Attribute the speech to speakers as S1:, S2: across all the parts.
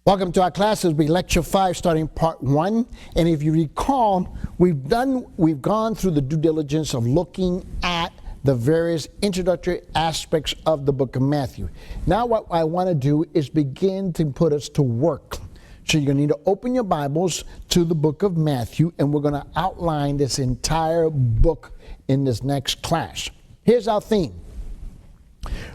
S1: Welcome to our classes. We lecture 5 starting part 1. And if you recall, we've gone through the due diligence of looking at the various introductory aspects of the book of Matthew. Now what I want to do is begin to put us to work. So you're going to need to open your Bibles to the book of Matthew, and we're going to outline this entire book in this next class. Here's our theme.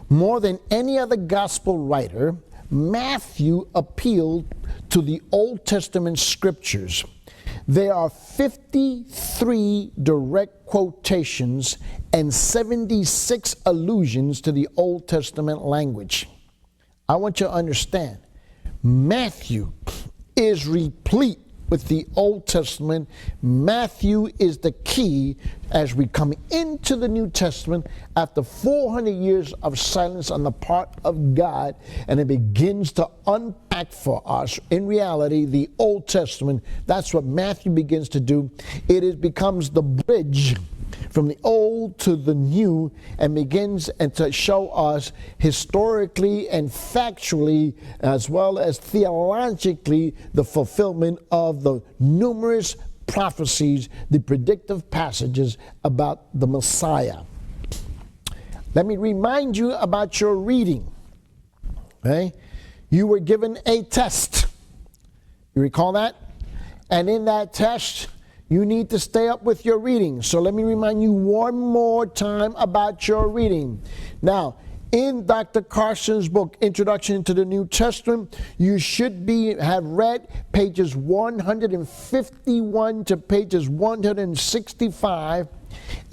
S1: More than any other gospel writer, Matthew appealed to the Old Testament scriptures. There are 53 direct quotations and 76 allusions to the Old Testament language. I want you to understand, Matthew is replete with the Old Testament. Matthew is the key as we come into the New Testament after 400 years of silence on the part of God, and it begins to unpack for us, in reality, the Old Testament. That's what Matthew begins to do. It becomes the bridge from the old to the new, and begins and to show us historically and factually, as well as theologically, the fulfillment of the numerous prophecies, the predictive passages about the Messiah. Let me remind you about your reading. Okay? You were given a test. You recall that? And in that test, you need to stay up with your reading. So let me remind you one more time about your reading. Now, in Dr. Carson's book, Introduction to the New Testament, you should have read pages 151 to pages 165.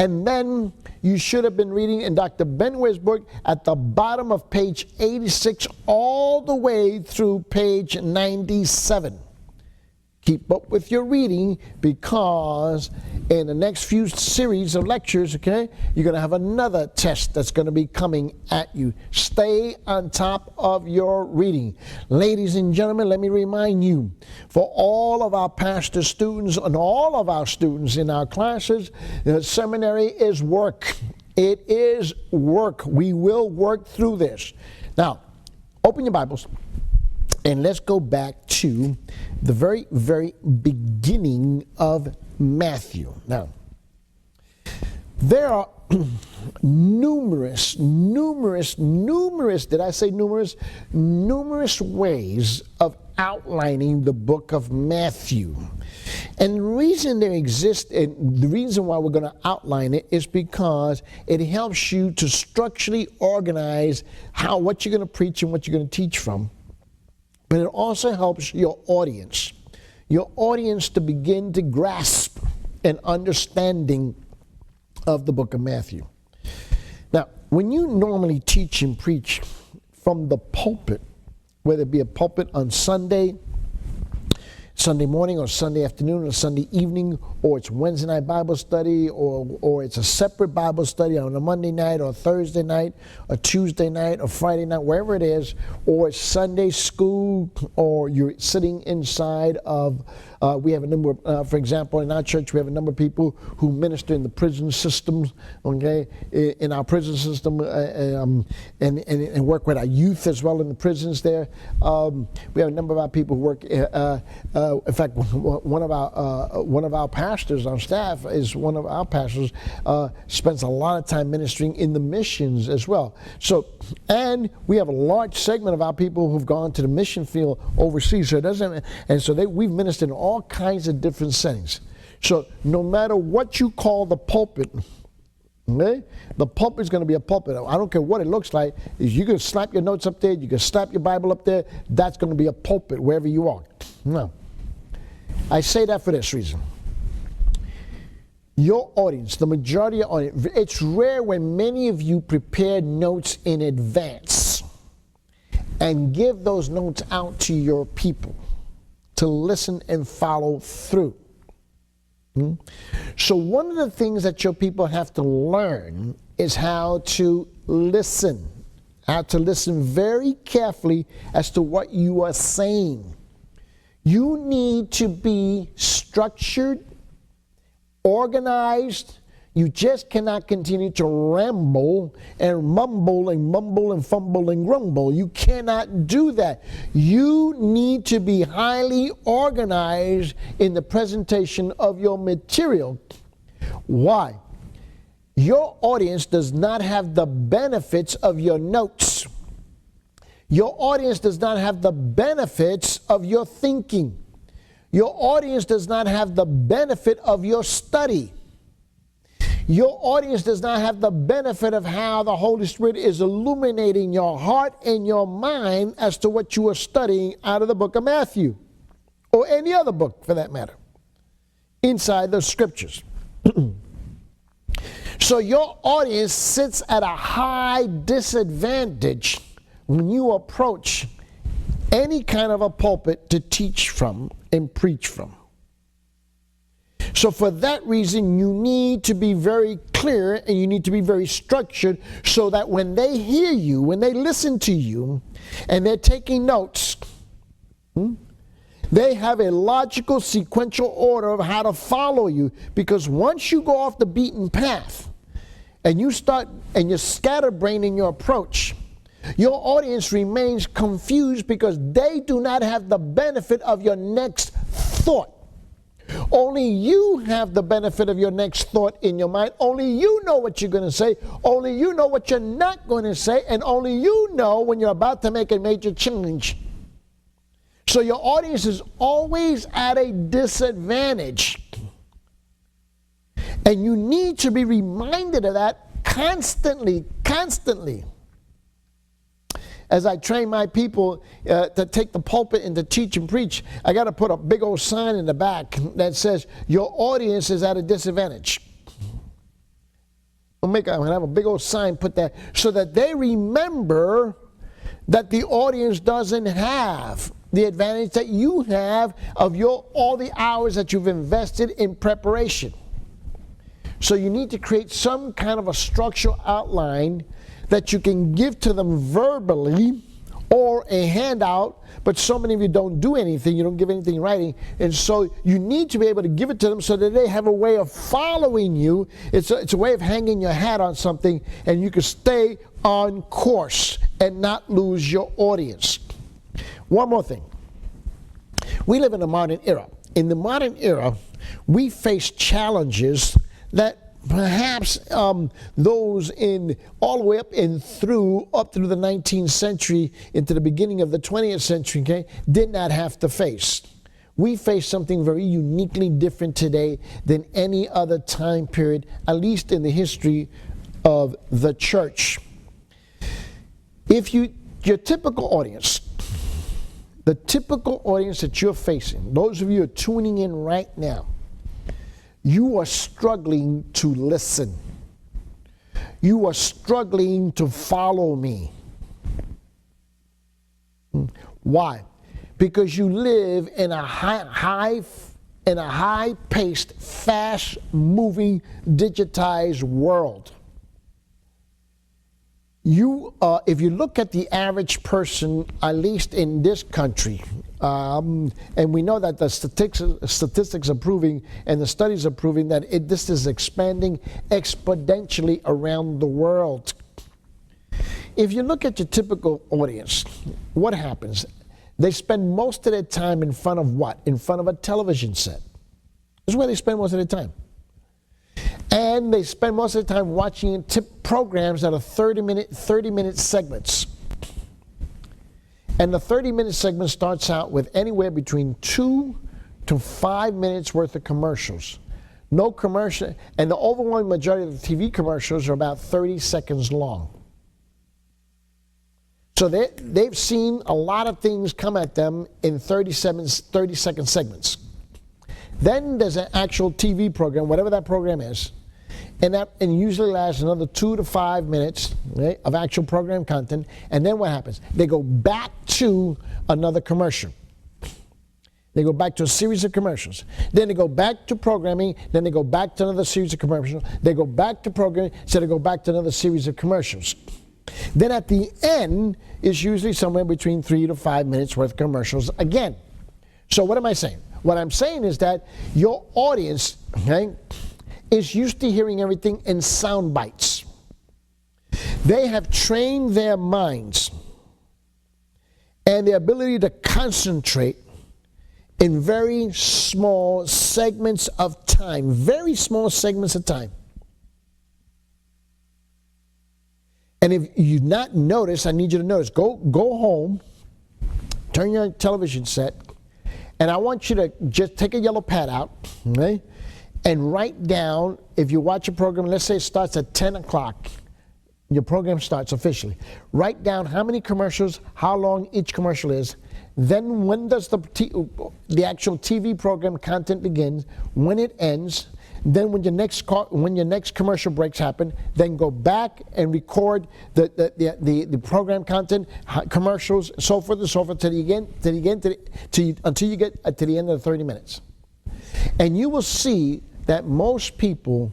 S1: And then you should have been reading in Dr. Benware's book at the bottom of page 86 all the way through page 97. Keep up with your reading, because in the next few series of lectures, okay, you're going to have another test that's going to be coming at you. Stay on top of your reading. Ladies and gentlemen, let me remind you, for all of our pastor students and all of our students in our classes, the seminary is work. It is work. We will work through this. Now, open your Bibles. And let's go back to the very, very beginning of Matthew. Now, there are numerous, did I say numerous? Numerous ways of outlining the book of Matthew. And the reason they exist, and the reason why we're going to outline it, is because it helps you to structurally organize what you're going to preach and what you're going to teach from. But it also helps your audience to begin to grasp an understanding of the book of Matthew. Now, when you normally teach and preach from the pulpit, whether it be a pulpit on Sunday morning or Sunday afternoon or Sunday evening, or it's Wednesday night Bible study, or it's a separate Bible study on a Monday night or Thursday night or Tuesday night or Friday night, wherever it is, or it's Sunday school, or you're sitting inside of, we have a number of, for example, in our church, we have a number of people who minister in the prison systems, okay, in our prison system, and work with our youth as well in the prisons there. We have a number of our people who work, in fact, one of our pastors on staff is one of our pastors, spends a lot of time ministering in the missions as well. So, and we have a large segment of our people who've gone to the mission field overseas. So it doesn't, and so we've ministered in all kinds of different settings. So no matter what you call the pulpit, okay, the pulpit is going to be a pulpit. I don't care what it looks like. You can slap your notes up there. You can slap your Bible up there. That's going to be a pulpit wherever you are. No. I say that for this reason. Your audience, the majority of audience, it's rare when many of you prepare notes in advance and give those notes out to your people to listen and follow through. So one of the things that your people have to learn is how to listen very carefully as to what you are saying. You need to be structured, organized. You just cannot continue to ramble and mumble and mumble and fumble and grumble. You cannot do that. You need to be highly organized in the presentation of your material. Why? Your audience does not have the benefits of your notes. Your audience does not have the benefits of your thinking. Your audience does not have the benefit of your study. Your audience does not have the benefit of how the Holy Spirit is illuminating your heart and your mind as to what you are studying out of the book of Matthew, or any other book for that matter, inside the scriptures. So your audience sits at a high disadvantage when you approach any kind of a pulpit to teach from and preach from. So for that reason, you need to be very clear and you need to be very structured so that when they hear you, when they listen to you, and they're taking notes, they have a logical sequential order of how to follow you. Because once you go off the beaten path and you start and you're scatterbrained in your approach, your audience remains confused because they do not have the benefit of your next thought. Only you have the benefit of your next thought in your mind. Only you know what you're going to say. Only you know what you're not going to say. And only you know when you're about to make a major change. So your audience is always at a disadvantage. And you need to be reminded of that constantly. As I train my people to take the pulpit and to teach and preach, I got to put a big old sign in the back that says, your audience is at a disadvantage. I'm going to have a big old sign put there so that they remember that the audience doesn't have the advantage that you have of all the hours that you've invested in preparation. So you need to create some kind of a structural outline that you can give to them verbally or a handout, but so many of you don't do anything, you don't give anything in writing, and so you need to be able to give it to them so that they have a way of following you. It's a way of hanging your hat on something, and you can stay on course and not lose your audience. One more thing. We live in a modern era. In the modern era, we face challenges that perhaps those in all the way up through the 19th century into the beginning of the 20th century, okay, did not have to face. We face something very uniquely different today than any other time period, at least in the history of the church. Your typical audience, the typical audience that you're facing, those of you who are tuning in right now, you are struggling to listen. You are struggling to follow me. Why? Because you live in a high-paced, fast-moving, digitized world. If you look at the average person, at least in this country, and we know that the statistics are proving and the studies are proving that this is expanding exponentially around the world. If you look at your typical audience, what happens? They spend most of their time in front of what? In front of a television set. This is where they spend most of their time. And they spend most of the time watching programs that are 30-minute segments. And the 30-minute segment starts out with anywhere between 2 to 5 minutes worth of commercials. No commercial, and the overwhelming majority of the TV commercials are about 30 seconds long. So they've seen a lot of things come at them in 30-second segments. Then there's an actual TV program, whatever that program is, and usually lasts another 2 to 5 minutes, right, of actual program content. And then what happens? They go back to another commercial. They go back to a series of commercials. Then they go back to programming. Then they go back to another series of commercials. They go back to programming. So they go back to another series of commercials. Then at the end is usually somewhere between 3 to 5 minutes worth of commercials again. So what am I saying? What I'm saying is that your audience, okay, is used to hearing everything in sound bites. They have trained their minds and their ability to concentrate in very small segments of time, very small segments of time. And if you've not noticed, I need you to notice, go home, turn your television set, and I want you to just take a yellow pad out, okay, and write down, if you watch a program, let's say it starts at 10 o'clock, your program starts officially. Write down how many commercials, how long each commercial is, then when does the actual TV program content begins, when it ends, then when your next commercial breaks happen, then go back and record the program content, commercials, so forth and so forth until you get to the end of the 30 minutes. And you will see that most people,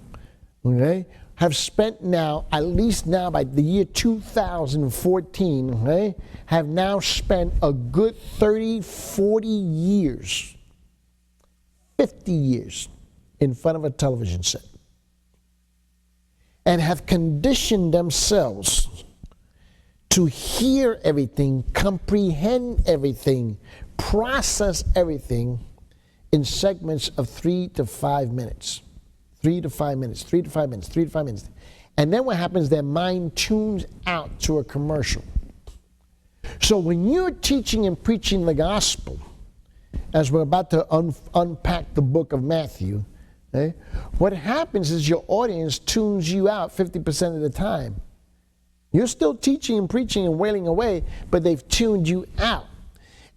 S1: okay, have spent now, at least now by the year 2014, okay, have now spent a good 30, 40 years, 50 years in front of a television set, and have conditioned themselves to hear everything, comprehend everything, process everything in segments of 3 to 5 minutes. 3 to 5 minutes, 3 to 5 minutes, 3 to 5 minutes. And then what happens, their mind tunes out to a commercial. So when you're teaching and preaching the gospel, as we're about to unpack the book of Matthew, okay, what happens is your audience tunes you out 50% of the time. You're still teaching and preaching and wailing away, but they've tuned you out.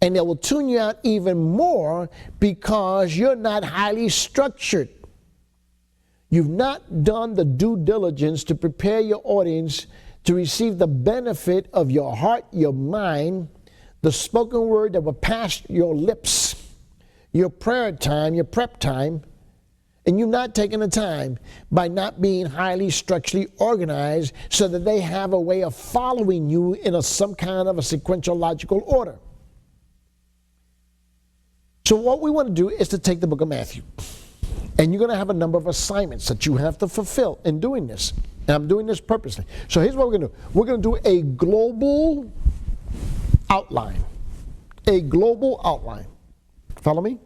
S1: And they will tune you out even more because you're not highly structured. You've not done the due diligence to prepare your audience to receive the benefit of your heart, your mind, the spoken word that will pass your lips, your prayer time, your prep time, and you've not taken the time by not being highly structurally organized so that they have a way of following you in some kind of a sequential logical order. So what we want to do is to take the book of Matthew. And you're going to have a number of assignments that you have to fulfill in doing this. And I'm doing this purposely. So here's what we're going to do. We're going to do a global outline. A global outline. Follow me?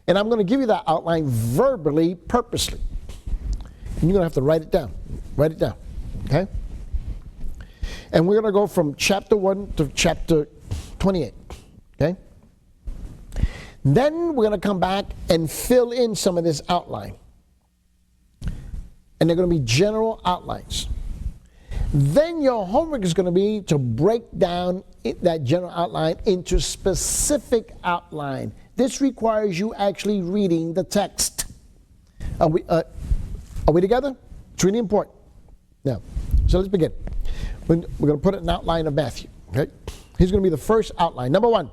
S1: And I'm going to give you that outline verbally, purposely. And you're going to have to write it down. Write it down. Okay? And we're going to go from chapter 1 to chapter 28. Okay? Then we're going to come back and fill in some of this outline. And they're going to be general outlines. Then your homework is going to be to break down that general outline into specific outline. This requires you actually reading the text. Are we together? It's really important. Now, so let's begin. We're going to put an outline of Matthew. Okay? Here's going to be the first outline. Number 1.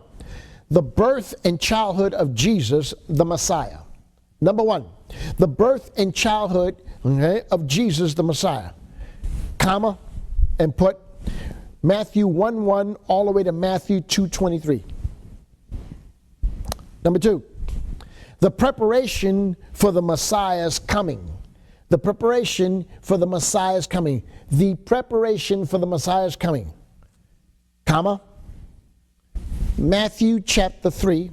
S1: The birth and childhood of Jesus, the Messiah. Number 1, the birth and childhood, okay, of Jesus, the Messiah. Comma, and put Matthew 1:1 all the way to Matthew 2:23. Number 2, the preparation for the Messiah's coming. The preparation for the Messiah's coming. The preparation for the Messiah's coming. Comma. Matthew chapter 3,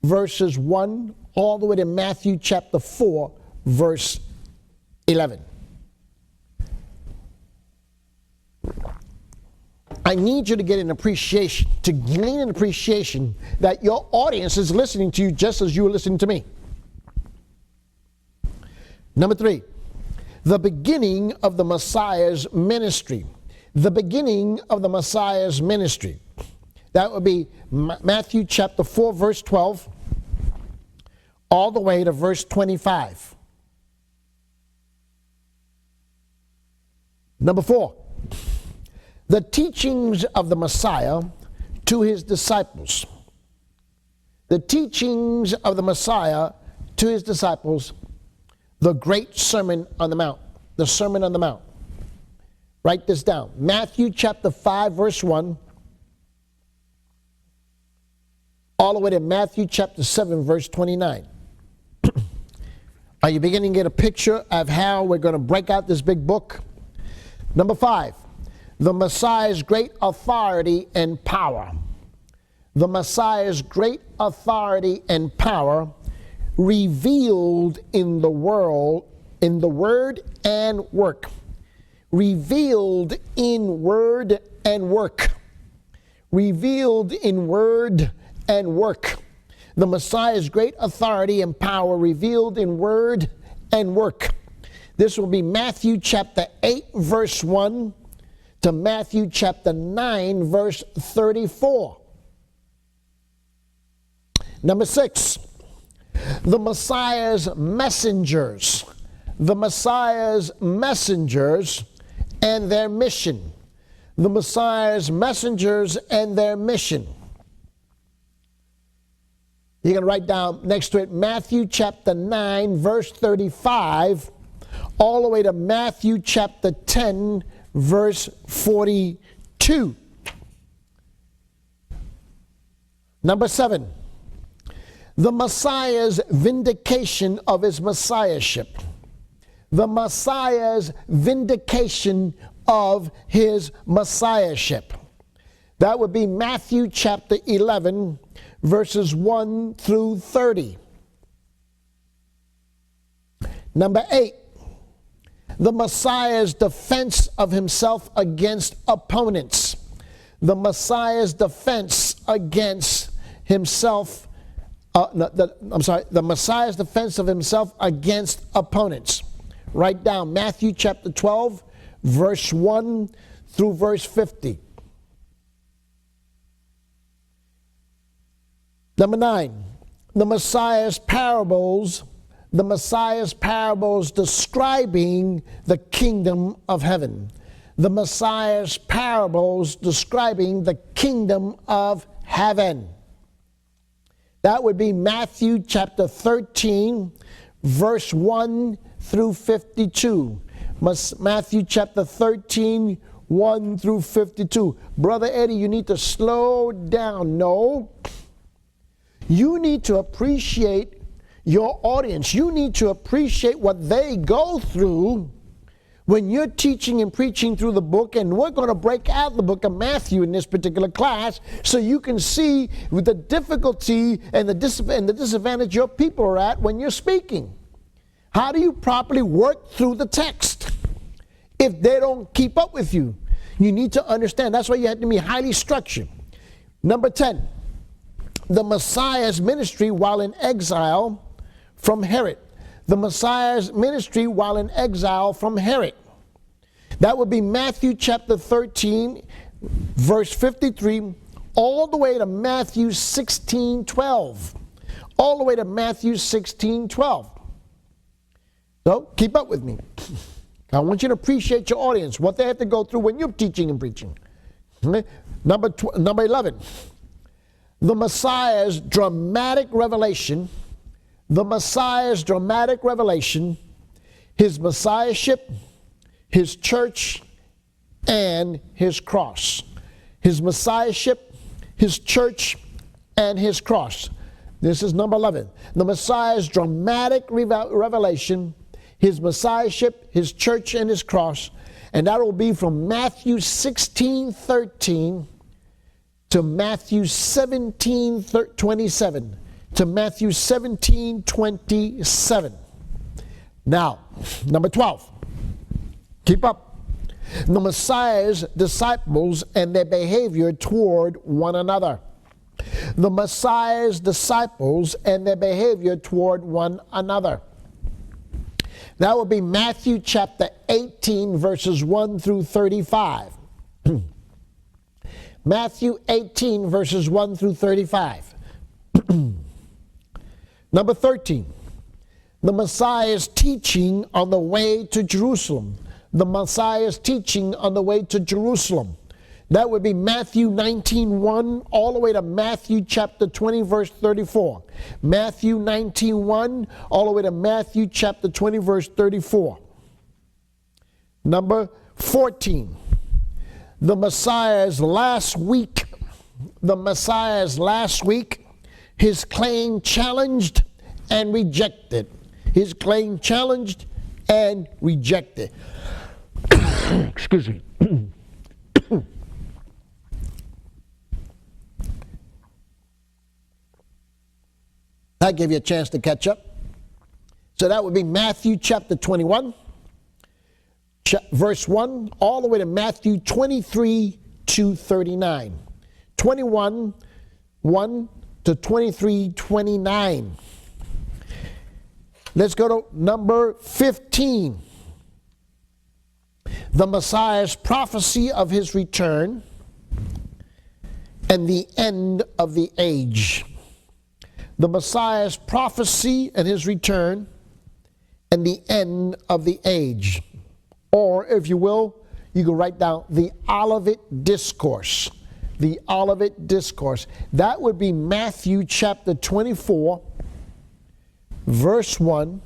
S1: verses 1 all the way to Matthew chapter 4, verse 11. I need you to get an appreciation, to gain an appreciation that your audience is listening to you just as you are listening to me. Number 3, the beginning of the Messiah's ministry. The beginning of the Messiah's ministry. That would be Matthew chapter 4, verse 12, all the way to verse 25. Number 4, the teachings of the Messiah to his disciples. The teachings of the Messiah to his disciples, the great Sermon on the Mount. The Sermon on the Mount. Write this down. Matthew chapter 5, verse 1, all the way to Matthew chapter 7, verse 29. Are you beginning to get a picture of how we're going to break out this big book? Number 5, the Messiah's great authority and power. The Messiah's great authority and power revealed in the world, in the word and work. Revealed in word and work. Revealed in word and work. The Messiah's great authority and power revealed in word and work. This will be Matthew chapter 8, verse 1 to Matthew chapter 9, verse 34. Number 6, the Messiah's messengers. The Messiah's messengers and their mission. The Messiah's messengers and their mission. You're going to write down next to it Matthew chapter 9, verse 35, all the way to Matthew chapter 10, verse 42. Number 7, the Messiah's vindication of his messiahship. The Messiah's vindication of his messiahship. That would be Matthew chapter 11, verses 1 through 30. Number 8, the Messiah's defense of himself against opponents. The Messiah's defense against himself, the Messiah's defense of himself against opponents. Write down Matthew chapter 12, verse 1 through verse 50. Number 9, the Messiah's parables describing the kingdom of heaven. The Messiah's parables describing the kingdom of heaven. That would be Matthew chapter 13, verse 1 through 52. Matthew chapter 13, 1 through 52. Brother Eddie, you need to slow down. No. You need to appreciate your audience. You need to appreciate what they go through when you're teaching and preaching through the book, and we're going to break out the book of Matthew in this particular class so you can see the difficulty and the disadvantage your people are at when you're speaking. How do you properly work through the text if they don't keep up with you? You need to understand. That's why you have to be highly structured. Number 10, the Messiah's ministry while in exile from Herod. The Messiah's ministry while in exile from Herod. That would be Matthew chapter 13, verse 53, all the way to Matthew 16, 12. All the way to Matthew 16, 12. So keep up with me. I want you to appreciate your audience, what they have to go through when you're teaching and preaching. Number 11, the Messiah's dramatic revelation. The Messiah's dramatic revelation, his messiahship, his church, and his cross. His messiahship, his church, and his cross. This is number 11. The Messiah's dramatic revelation, his messiahship, his church, and his cross. And that will be from Matthew 16:13 to Matthew 17:27. To Matthew 17:27. Now, number 12. Keep up. The Messiah's disciples and their behavior toward one another. The Messiah's disciples and their behavior toward one another. That will be Matthew chapter 18, verses 1 through 35. Matthew 18, verses 1 through 35. Number 13, the Messiah's teaching on the way to Jerusalem. The Messiah's teaching on the way to Jerusalem. That would be Matthew 19:1 all the way to Matthew chapter 20, verse 34. Matthew 19:1 all the way to Matthew chapter 20, verse 34. Number 14, the Messiah's last week. The Messiah's last week. His claim challenged and rejected. his claim challenged and rejected. Excuse me. That gave you a chance to catch up. So that would be Matthew chapter 21, verse 1, all the way to Matthew 23 to 39. 21, 1 to 23, 29. Let's go to number 15. The Messiah's prophecy of his return and the end of the age. The Messiah's prophecy and his return and the end of the age. Or, if you will, you can write down the Olivet Discourse. The Olivet Discourse. That would be Matthew chapter 24, verse 1,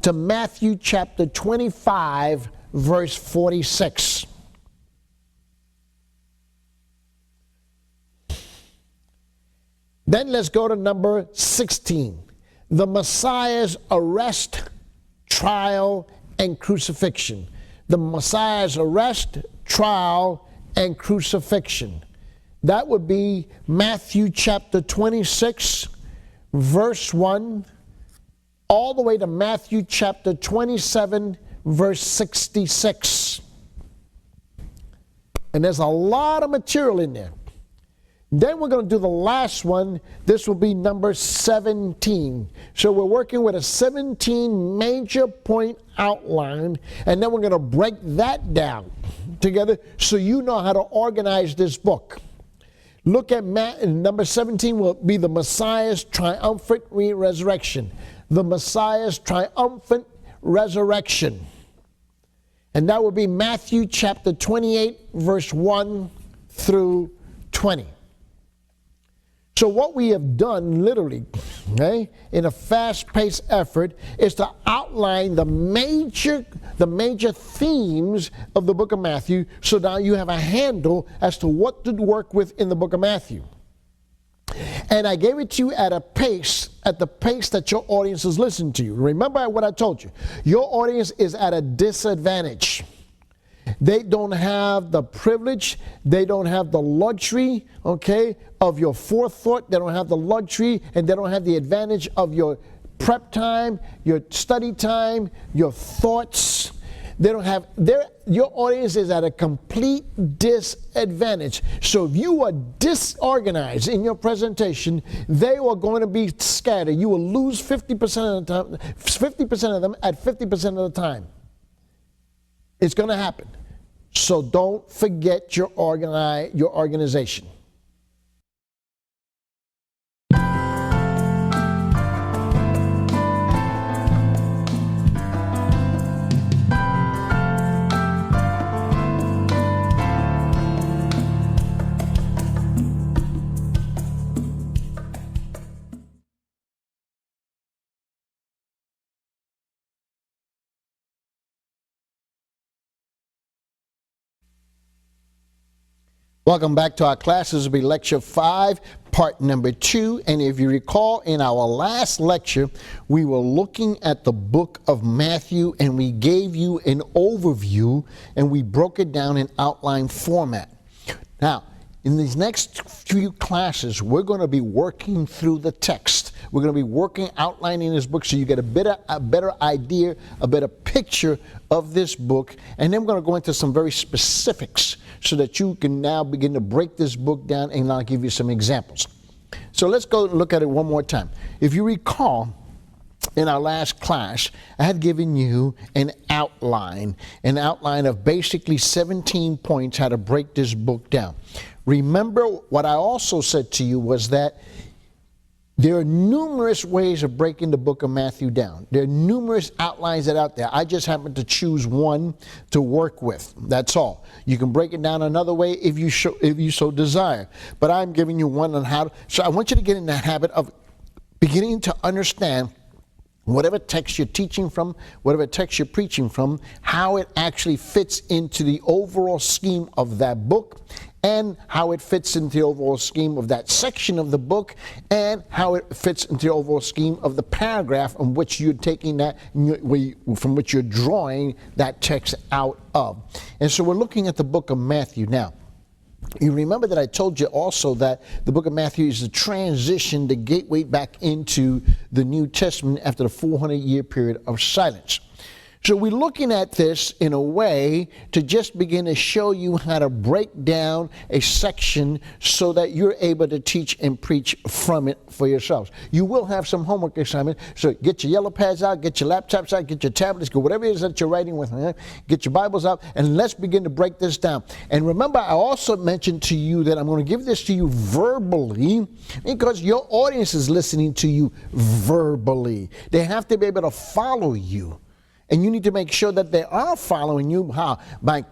S1: to Matthew chapter 25, verse 46. Then let's go to number 16. The Messiah's arrest, trial, and crucifixion. The Messiah's arrest, trial, and crucifixion. That would be Matthew chapter 26, verse 1, all the way to Matthew chapter 27, verse 66. And there's a lot of material in there. Then we're going to do the last one. This will be number 17. So we're working with a 17 major point outline, and then we're going to break that down together so you know how to organize this book. Look at number 17 will be the Messiah's triumphant resurrection. The Messiah's triumphant resurrection. And that will be Matthew chapter 28, verse 1 through 20. So what we have done literally, okay, in a fast-paced effort is to outline the major themes of the book of Matthew, so now you have a handle as to what to work with in the book of Matthew. And I gave it to you at the pace that your audience is listening to you. Remember what I told you. Your audience is at a disadvantage. They don't have the privilege, they don't have the luxury, okay, of your forethought. They don't have the luxury, and they don't have the advantage of your prep time, your study time, your thoughts. They don't have, your audience is at a complete disadvantage. So if you are disorganized in your presentation, they are going to be scattered. You will lose 50% of the time, 50% of them at 50% of the time. It's going to happen. So don't forget your organization. Welcome back to our class. This will be lecture 5, part number 2. And if you recall, in our last lecture, we were looking at the book of Matthew, and we gave you an overview, and we broke it down in outline format. Now, in these next few classes, we're going to be working through the text. We're going to be outlining this book so you get a better idea, a better picture of this book. And then we're going to go into some very specifics so that you can now begin to break this book down, and I'll give you some examples. So let's go look at it one more time. If you recall, in our last class, I had given you an outline of basically 17 points how to break this book down. Remember, what I also said to you was that there are numerous ways of breaking the book of Matthew down. There are numerous outlines that are out there. I just happen to choose one to work with. That's all. You can break it down another way if you so desire. But I'm giving you one on how to. So I want you to get in the habit of beginning to understand whatever text you're teaching from, whatever text you're preaching from, how it actually fits into the overall scheme of that book, and how it fits into the overall scheme of that section of the book, and how it fits into the overall scheme of the paragraph in which you're taking that, from which you're drawing that text out of. And so we're looking at the book of Matthew now. You remember that I told you also that the book of Matthew is the transition, the gateway back into the New Testament after the 400-year period of silence. So we're looking at this in a way to just begin to show you how to break down a section so that you're able to teach and preach from it for yourselves. You will have some homework assignment, so get your yellow pads out, get your laptops out, get your tablets, get whatever it is that you're writing with, get your Bibles out, and let's begin to break this down. And remember, I also mentioned to you that I'm going to give this to you verbally because your audience is listening to you verbally. They have to be able to follow you. And you need to make sure that they are following you. How? By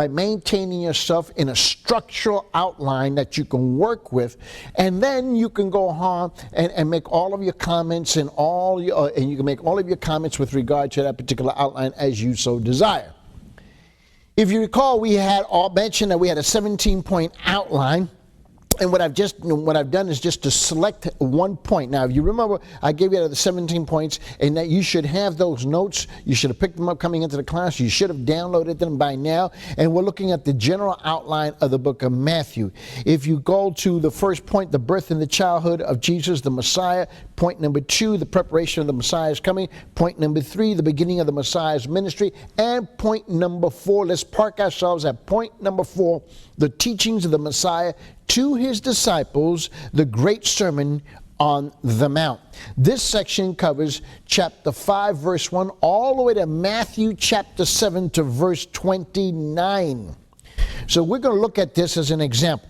S1: maintaining yourself in a structural outline that you can work with. And then you can go on and make all of your comments and you can make all of your comments with regard to that particular outline as you so desire. If you recall, we had all mentioned that we had a 17-point outline. And what I've done is just to select one point. Now, if you remember, I gave you the 17 points, and that you should have those notes. You should have picked them up coming into the class. You should have downloaded them by now. And we're looking at the general outline of the book of Matthew. If you go to the first point, the birth and the childhood of Jesus, the Messiah. Point number 2, the preparation of the Messiah's coming. Point number 3, the beginning of the Messiah's ministry. And point number 4, let's park ourselves at point number 4, the teachings of the Messiah to his disciples, the great sermon on the Mount. This section covers chapter 5, verse 1, all the way to Matthew chapter 7 to verse 29. So we're going to look at this as an example.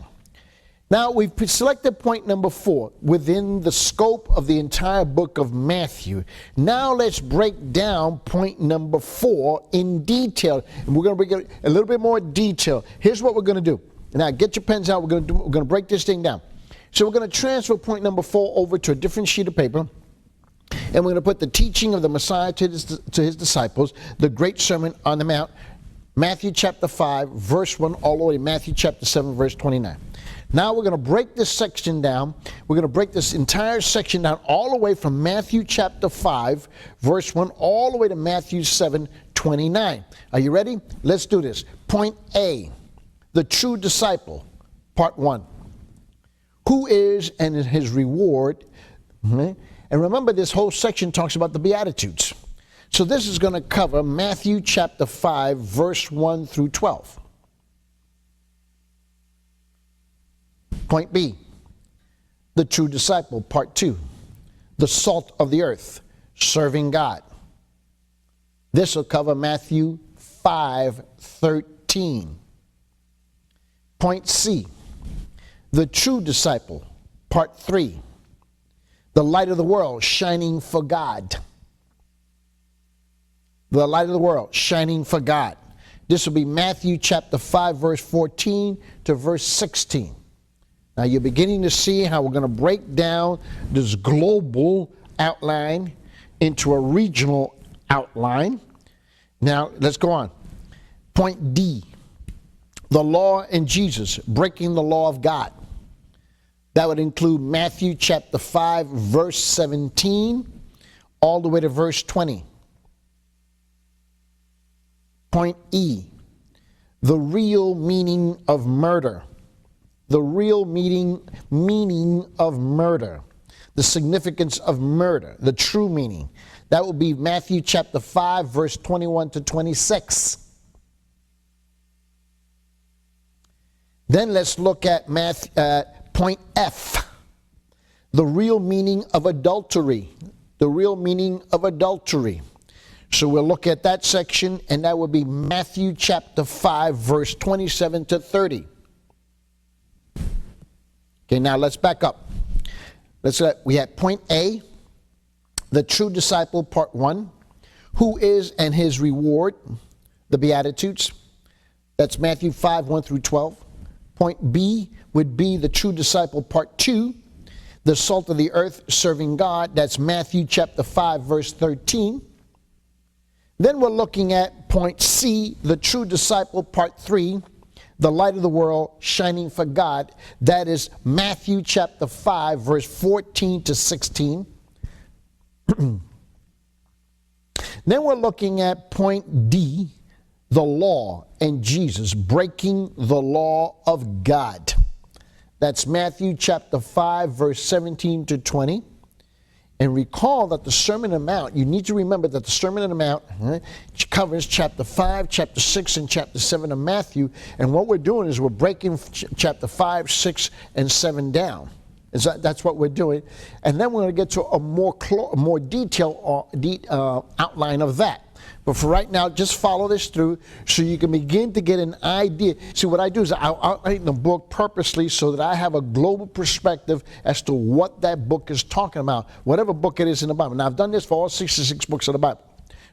S1: Now, we've selected point number 4 within the scope of the entire book of Matthew. Now let's break down point number 4 in detail. And we're going to bring it a little bit more detail. Here's what we're going to do. Now, get your pens out. We're going to break this thing down. So we're going to transfer point number 4 over to a different sheet of paper. And we're going to put the teaching of the Messiah to his disciples, the great sermon on the Mount, Matthew chapter 5, verse 1, all the way to Matthew chapter 7, verse 29. Now we're going to break this section down. We're going to break this entire section down all the way from Matthew chapter 5, verse 1, all the way to Matthew 7, 29. Are you ready? Let's do this. Point A. The true disciple, part 1. Who is and his reward. And remember, this whole section talks about the Beatitudes. So this is going to cover Matthew chapter 5, verse 1 through 12. Point B. The true disciple, part 2. The salt of the earth, serving God. This will cover Matthew 5:13. Point C, the true disciple, part 3, the light of the world shining for God. The light of the world shining for God. This will be Matthew chapter 5, verse 14 to verse 16. Now you're beginning to see how we're going to break down this global outline into a regional outline. Now let's go on. Point D. The law and Jesus, breaking the law of God. That would include Matthew chapter 5, verse 17, all the way to verse 20. Point E, the real meaning of murder. The real meaning of murder. The significance of murder, the true meaning. That will be Matthew chapter 5, verse 21 to 26. Then let's look at point F, the real meaning of adultery. The real meaning of adultery. So we'll look at that section, and that will be Matthew chapter 5, verse 27 to 30. Okay, now let's back up. We had point A, the true disciple, part 1. Who is and his reward, the Beatitudes. That's Matthew 5, 1 through 12. Point B would be the true disciple, part 2, the salt of the earth, serving God. That's Matthew chapter 5, verse 13. Then we're looking at point C, the true disciple, part 3, the light of the world, shining for God. That is Matthew chapter 5, verse 14 to 16. Then we're looking at point D, the law and Jesus, breaking the law of God. That's Matthew chapter 5, verse 17 to 20. And recall that the Sermon on the Mount, you need to remember that the Sermon on the Mount covers chapter 5, chapter 6, and chapter 7 of Matthew. And what we're doing is we're breaking chapter 5, 6, and 7 down. That's what we're doing. And then we're going to get to a more detailed outline of that. But for right now, just follow this through so you can begin to get an idea. See, what I do is I outline the book purposely so that I have a global perspective as to what that book is talking about, whatever book it is in the Bible. Now, I've done this for all 66 books of the Bible.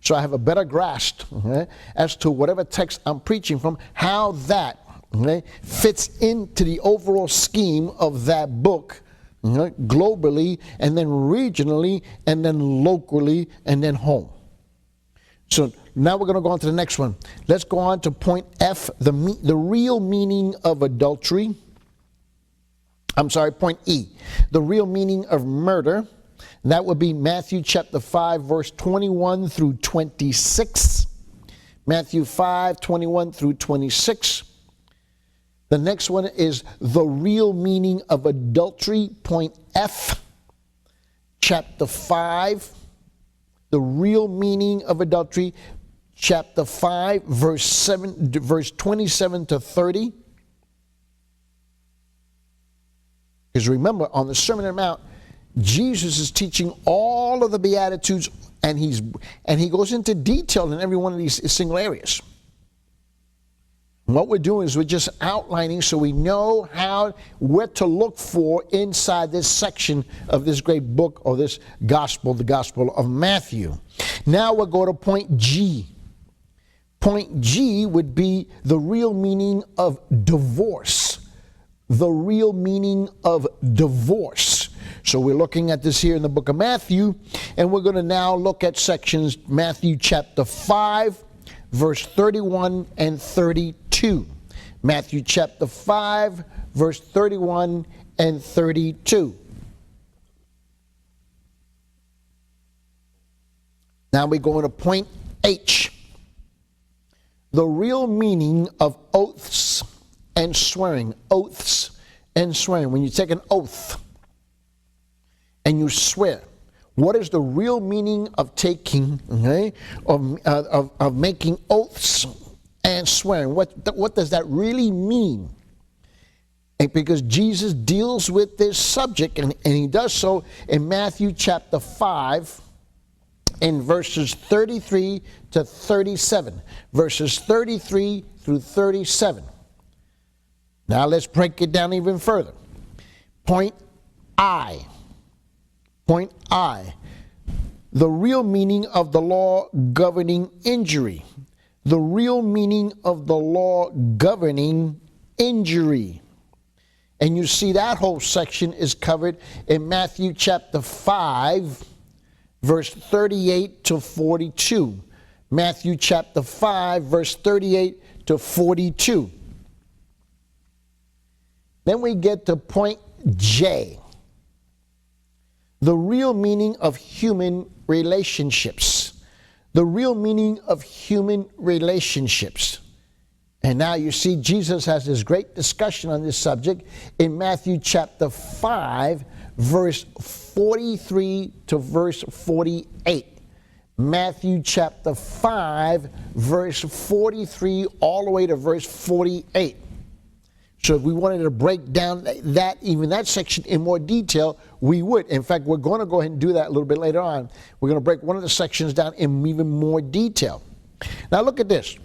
S1: So I have a better grasp as to whatever text I'm preaching from, how that fits into the overall scheme of that book, globally, and then regionally, and then locally, and then home. So now we're going to go on to the next one. Let's go on to point F, the real meaning of adultery. Point E, the real meaning of murder. And that would be Matthew chapter 5, verse 21 through 26. Matthew 5, 21 through 26. The next one is the real meaning of adultery. Point F, chapter 5. The real meaning of adultery, chapter 5, verse 27 to 30. Because remember, on the Sermon on the Mount, Jesus is teaching all of the Beatitudes, and he goes into detail in every one of these single areas. What we're doing is we're just outlining so we know what to look for inside this section of this great book or this gospel, the Gospel of Matthew. Now we'll go to point G. Point G would be the real meaning of divorce. The real meaning of divorce. So we're looking at this here in the book of Matthew, and we're going to now look at sections Matthew chapter 5, verse 31 and 32. Matthew chapter 5, verse 31 and 32. Now we go into point H. The real meaning of oaths and swearing. Oaths and swearing. When you take an oath and you swear, what is the real meaning of taking, of making oaths and swearing? What does that really mean? And because Jesus deals with this subject, and he does so in Matthew chapter 5, in verses 33 to 37. Verses 33 through 37. Now let's break it down even further. Point I. Point I, the real meaning of the law governing injury. The real meaning of the law governing injury. And you see that whole section is covered in Matthew chapter 5, verse 38 to 42. Matthew chapter 5, verse 38 to 42. Then we get to point J. The real meaning of human relationships. The real meaning of human relationships. And now you see Jesus has this great discussion on this subject in Matthew chapter 5, verse 43 to verse 48. Matthew chapter 5, verse 43 all the way to verse 48. So if we wanted to break down that section in more detail, we would. In fact, we're going to go ahead and do that a little bit later on. We're going to break one of the sections down in even more detail. Now look at this.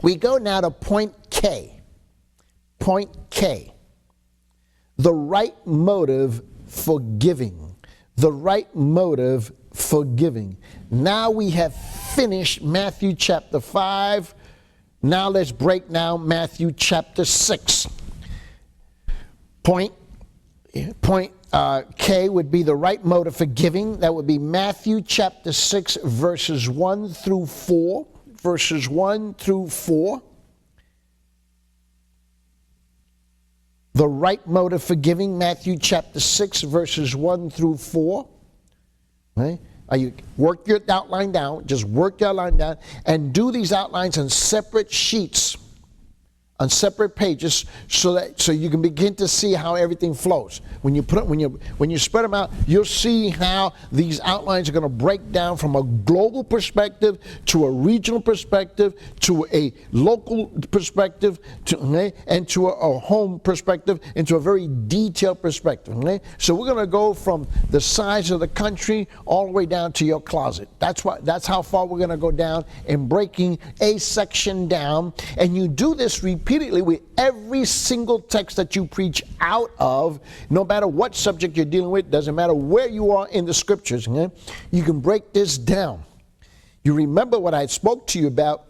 S1: We go now to point K. Point K. The right motive for giving. The right motive for giving. Now we have finished Matthew chapter 5. Now let's break down Matthew chapter 6. Point K would be the right motive for giving. That would be Matthew chapter 6, verses 1 through 4. Verses 1 through 4. The right motive for giving, Matthew chapter 6, verses 1 through 4. Right? Work your outline down, just work your outline down, and do these outlines on separate sheets, on separate pages, so you can begin to see how everything flows. When you spread them out, you'll see how these outlines are going to break down from a global perspective to a regional perspective to a local perspective and to a home perspective, into a very detailed perspective. So we're going to go from the size of the country all the way down to your closet. That's how far we're going to go down in breaking a section down. And you do this repeatedly with every single text that you preach out of, no matter what subject you're dealing with, doesn't matter where you are in the scriptures. You can break this down. You remember what I spoke to you about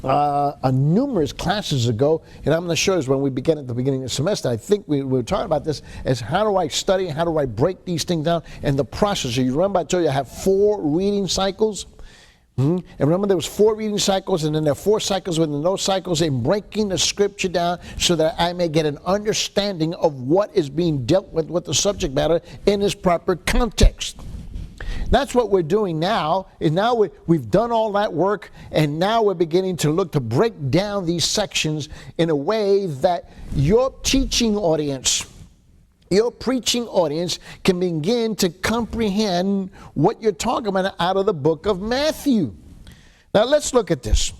S1: on numerous classes ago, and I'm going to show you when we began at the beginning of the semester. I think we were talking about this as how do I study, how do I break these things down, and the process. So you remember I told you I have 4 reading cycles? And remember there was 4 reading cycles, and then there are 4 cycles within those cycles in breaking the scripture down so that I may get an understanding of what is being dealt with the subject matter in its proper context. That's what we're doing now. Is now we've done all that work, and now we're beginning to look to break down these sections in a way that your teaching audience, your preaching audience can begin to comprehend what you're talking about out of the book of Matthew. Now let's look at this.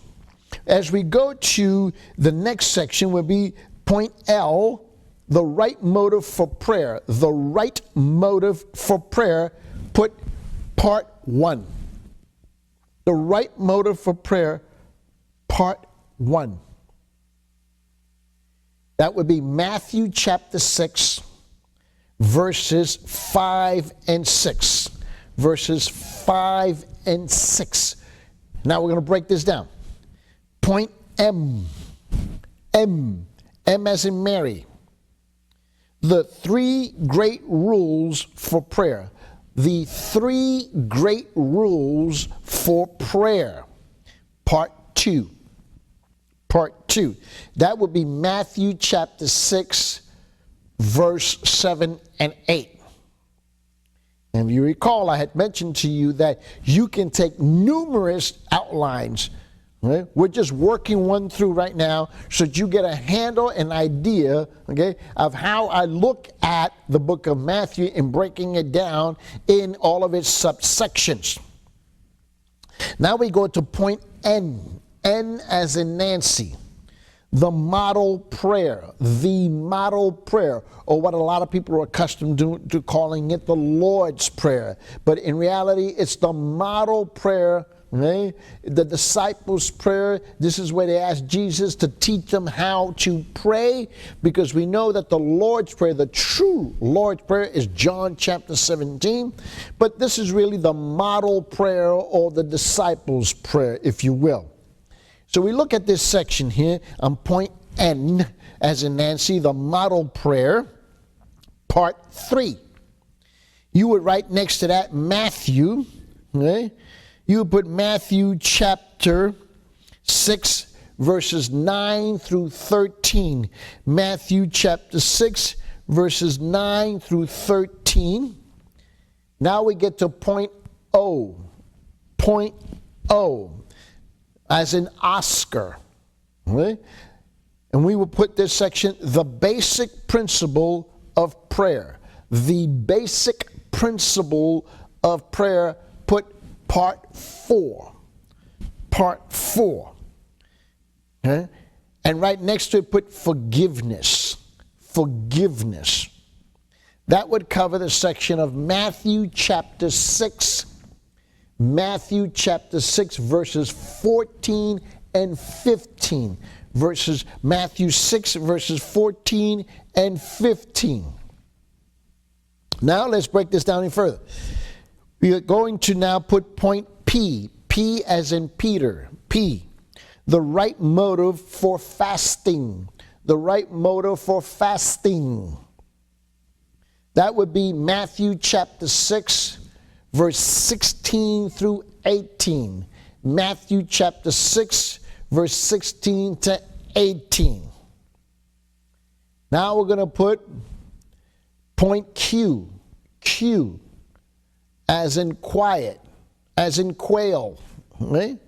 S1: As we go to the next section will be point L, the right motive for prayer. The right motive for prayer, put part 1. The right motive for prayer, part 1. That would be Matthew chapter 6, verses 5 and 6. Verses 5 and 6. Now we're going to break this down. Point M. M as in Mary. The 3 great rules for prayer. The 3 great rules for prayer. Part 2. Part 2. That would be Matthew chapter 6, verse 7 and 8. And if you recall, I had mentioned to you that you can take numerous outlines. Right? We're just working one through right now so that you get a handle, an idea, okay, of how I look at the book of Matthew and breaking it down in all of its subsections. Now we go to point N. N as in Nancy. The model prayer. The model prayer, or what a lot of people are accustomed to calling it the Lord's Prayer. But in reality, it's the model prayer. Right? The disciples' prayer, this is where they ask Jesus to teach them how to pray, because we know that the Lord's Prayer, the true Lord's Prayer, is John chapter 17. But this is really the model prayer, or the disciples' prayer, if you will. So we look at this section here on point N, as in Nancy, the model prayer, part 3. You would write next to that Matthew, okay? You would put Matthew chapter 6, verses 9 through 13. Matthew chapter 6, verses 9 through 13. Now we get to point O. Point O, as in Oscar. Right? And we will put this section, the basic principle of prayer. The basic principle of prayer, put part 4. Part 4. Okay? And right next to it, put forgiveness. Forgiveness. That would cover the section of Matthew chapter 6. Matthew chapter 6, verses 14 and 15. Matthew 6, verses 14 and 15. Now let's break this down even further. We are going to now put point P. P as in Peter. P. The right motive for fasting. The right motive for fasting. That would be Matthew chapter 6, verse 16 through 18. Matthew chapter 6, verse 16 to 18. Now we're going to put point Q. Q as in quiet, as in quail. Right?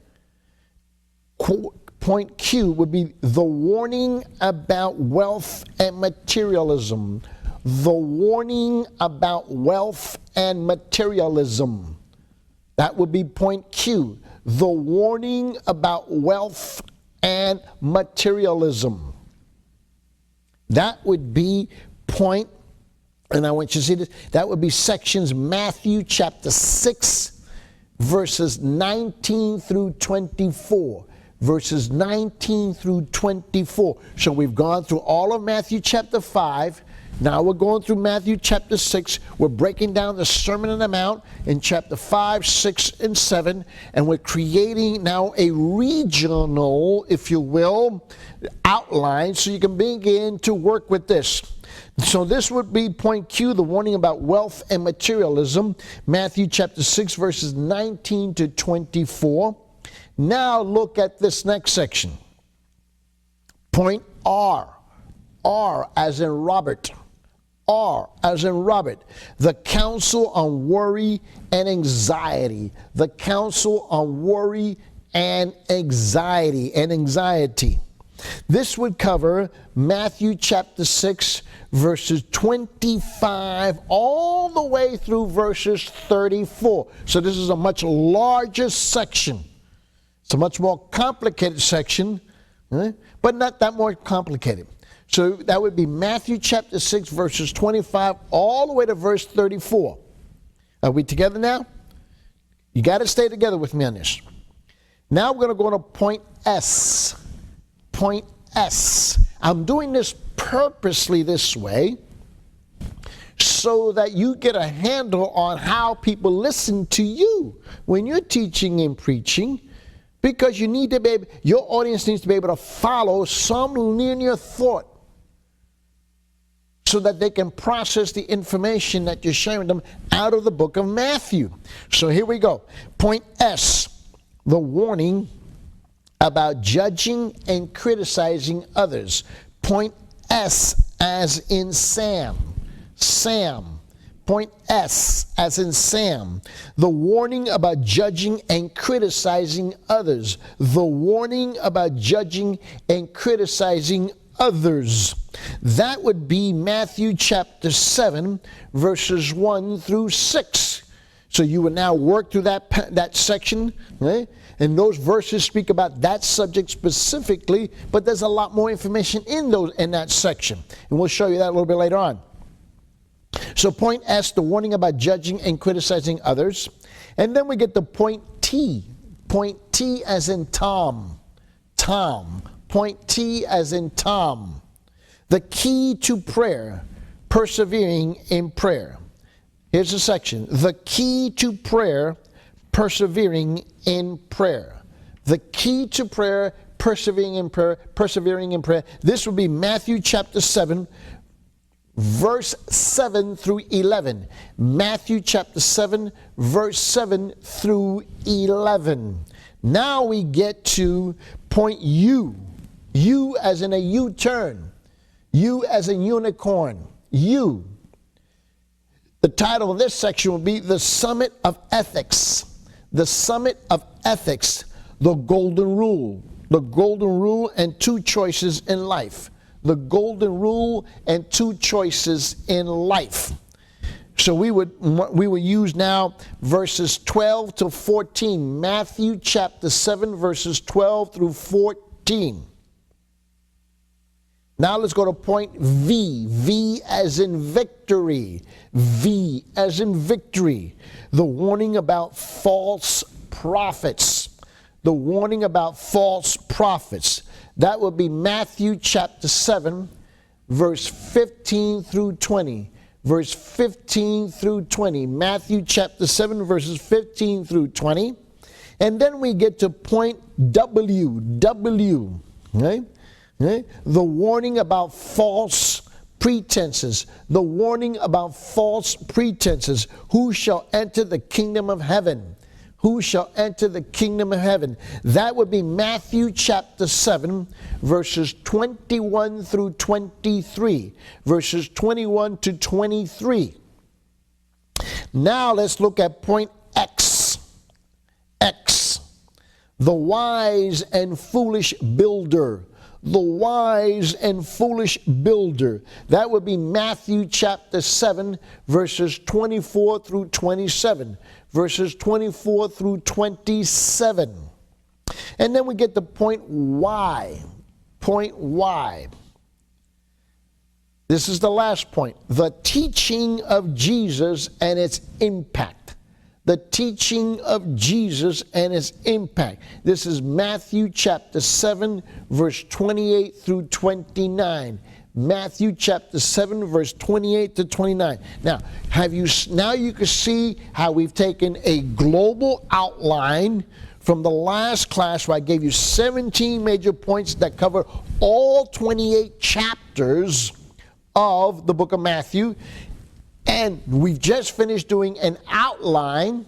S1: Point Q would be the warning about wealth and materialism. The warning about wealth and materialism. That would be point Q. The warning about wealth and materialism. That would be point, and I want you to see this, that would be sections Matthew chapter 6, verses 19 through 24. Verses 19 through 24. So we've gone through all of Matthew chapter 5. Now we're going through Matthew chapter 6. We're breaking down the Sermon on the Mount in chapter 5, 6, and 7. And we're creating now a regional, if you will, outline so you can begin to work with this. So this would be point Q, the warning about wealth and materialism. Matthew chapter 6, verses 19 to 24. Now look at this next section. Point R. R as in Robert. R as in Robert. The counsel on worry and anxiety. The counsel on worry and anxiety. This would cover Matthew chapter 6, verses 25 all the way through verses 34. So this is a much larger section. It's a much more complicated section, but not that more complicated. So that would be Matthew chapter 6, verses 25 all the way to verse 34. Are we together now? You got to stay together with me on this. Now we're going to go to point S. Point S. I'm doing this purposely this way so that you get a handle on how people listen to you when you're teaching and preaching. Because you need to be able, your audience needs to be able to follow some linear thought so that they can process the information that you're sharing them out of the book of Matthew. So here we go. Point S, the warning about judging and criticizing others. Point S as in Sam. Sam. Point S as in Sam. The warning about judging and criticizing others. The warning about judging and criticizing others. That would be Matthew chapter 7, verses 1 through 6. So you will now work through that section, right? And those verses speak about that subject specifically, but there's a lot more information in that section. And we'll show you that a little bit later on. So point S, the warning about judging and criticizing others. And then we get to point T. Point T as in Tom. Tom. Point T as in Tom. The key to prayer, persevering in prayer. Here's the section. The key to prayer, persevering in prayer. The key to prayer, persevering in prayer, persevering in prayer. This would be Matthew chapter 7, verse 7 through 11. Matthew chapter 7, verse 7 through 11. Now we get to point U. U as in a U-turn. U as in unicorn. U. The title of this section will be The Summit of Ethics. The Summit of Ethics. The Golden Rule. The Golden Rule and two choices in life. The Golden Rule and two choices in life. So we would use now verses 12 to 14. Matthew chapter 7, verses 12 through 14. Now let's go to point V. V as in victory. V as in victory. The warning about false prophets. The warning about false prophets. That would be Matthew chapter 7, verse 15 through 20. Verse 15 through 20. Matthew chapter 7, verses 15 through 20. And then we get to point W. W. Right? Right? The warning about false pretenses. The warning about false pretenses. Who shall enter the kingdom of heaven? who shall enter the kingdom of heaven. That would be Matthew chapter 7, verses 21 through 23. Verses 21 to 23. Now let's look at point X. X. The wise and foolish builder. The wise and foolish builder. That would be Matthew chapter 7, verses 24 through 27. Verses 24 through 27. And then we get to point Y. Point Y. This is the last point. The teaching of Jesus and its impact. The teaching of Jesus and its impact. This is Matthew chapter 7, verse 28 through 29. Matthew chapter 7, verse 28 to 29. Now, now you can see how we've taken a global outline from the last class where I gave you 17 major points that cover all 28 chapters of the book of Matthew. And we've just finished doing an outline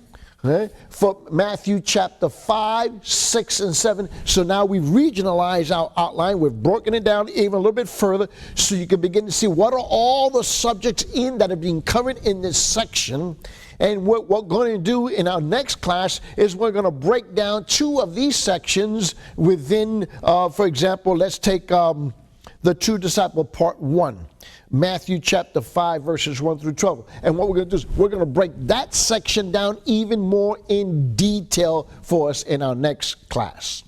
S1: for Matthew chapter 5, 6, and 7. So now we've regionalized our outline. We've broken it down even a little bit further so you can begin to see what are all the subjects that are being covered in this section. And what we're going to do in our next class is we're going to break down 2 of these sections within, for example, let's take the true disciple part 1. Matthew chapter 5, verses 1 through 12. And what we're going to do is we're going to break that section down even more in detail for us in our next class.